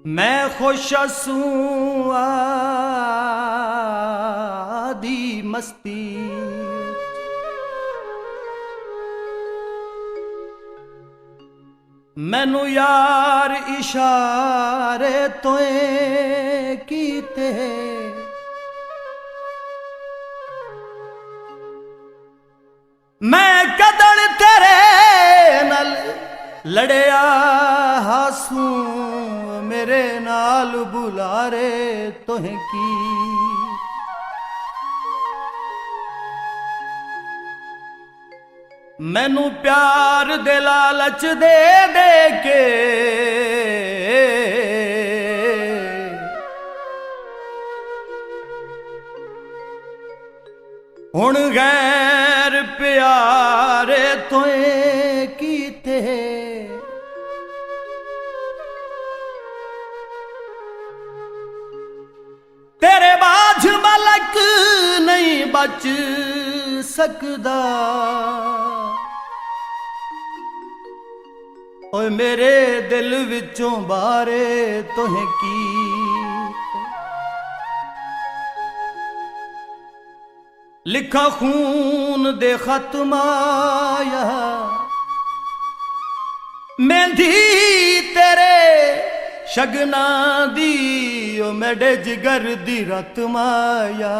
मैं खुश हसूं आदी मस्ती मैनू यार इशारे तोए कीते मैं कदड़ तेरे नल लड़िया हासूं मेरे नाल बुलारे तोहें की मैनू प्यार दे लालच दे दे के हुण गैर प्यारे तोए कीते तेरे बाझ मलक नहीं बच सकदा ओए मेरे दिल विचों बारे तोहें की लिखा खून दे खत माया मेहंदी तेरे शगना दी ओ मेरे जिगर दी रत माया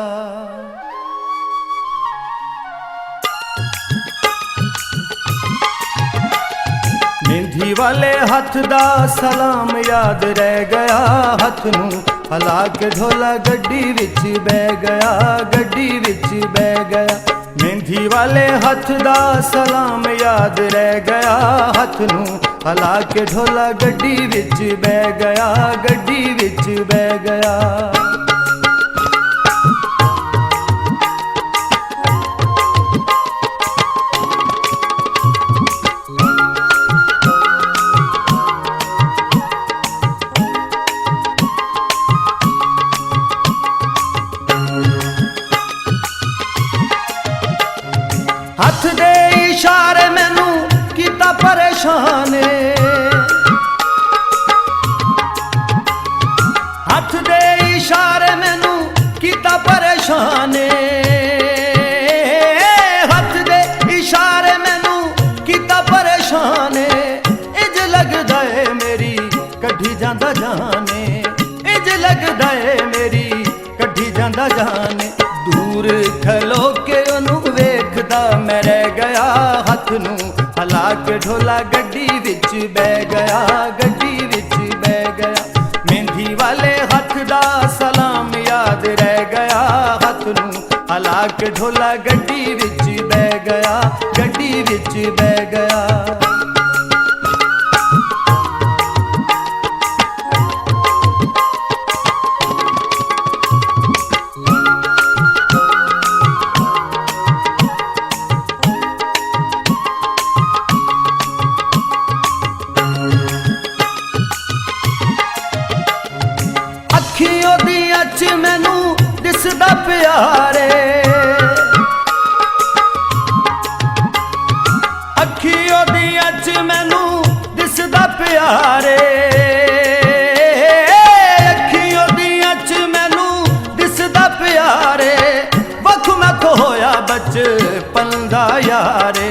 मेहंदी वाले हथ दा सलाम याद रह गया हथ नू हला के ढोला गड्डी विच बह गया गड्डी विच बह गया मेहंदी वाले हथ दा सलाम याद रह गया हथ नू हला के ढोला गड्डी विच बह गया गड्डी विच बह गया हथ दे इशारे मैनू कीता परेशान हथ दे इशारे मैनू कीता परेशान हथ दे इशारे मैनू कीता परेशान इंज लगदा है मेरी कढ़ी जांदा जाने इंज लगदा है मेरी कढ़ी जांदा जाने दूर खलो के ओनू वेखदा मैं रह गया हथ नू हला के ढोला गड्डी विच बह गया गड्डी विच बह गया मेहंदी वाले हथ दा सलाम याद रह गया हथ नू हला के ढोला गड्डी विच बह गया गड्डी विच बह गया अखियों दी अच मैनू दिसदा प्यारे अखियों दी अच मैनू दिसदा प्यारे अखियों दी अच मैनू दिसदा प्यारे वख मैं खोया बचपन दा यारे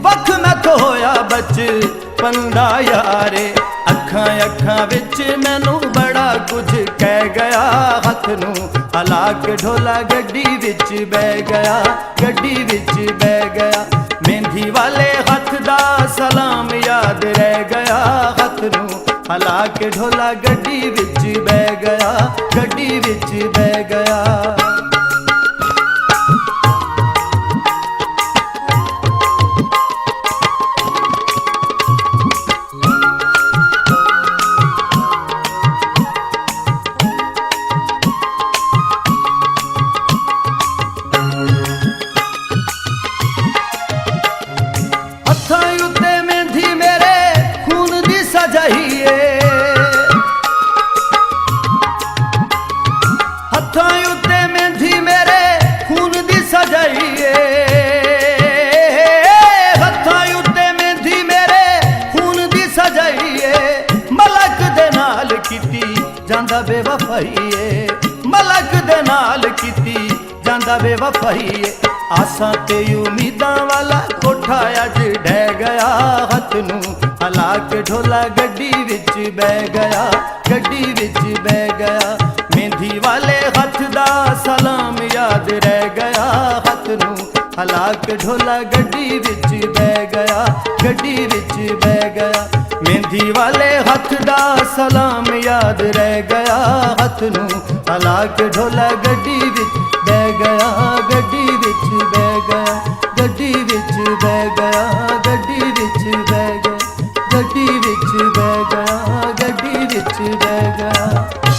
वख मैं खोया बचपन दा यारे अखां अखां विच मैनू बड़ा कुछ कह गया हथ नू हला के ढोला गड्डी विच बह गया गड्डी विच बह गया मेहंदी वाले हथ दा सलाम याद रह गया हथ नू हला के ढोला गड्डी विच बह गया गड्डी विच बह गया हथां उत्ते मेहंदी बेवफाईए मलक दे नाल कीती जांदा बेवफाईए आसां ते उम्मीदां वाला कोठा अज ढह गया हथ नूं हला के ढोला गड्डी विच बह गया गड्डी विच बह गया मेहंदी वाले हथ दा सलाम याद रह गया हथ नूं हला के ढोला गड्डी विच बह गया गड्डी विच बह गया मेहंदी वाले हथ दा सलाम याद रह गया हथ नूं हला के ढोला गड्डी विच बह गया गड्डी विच बह गया गड्डी विच बह गया गड्डी विच बह गया गड्डी विच बह गया गड्डी विच बह गया।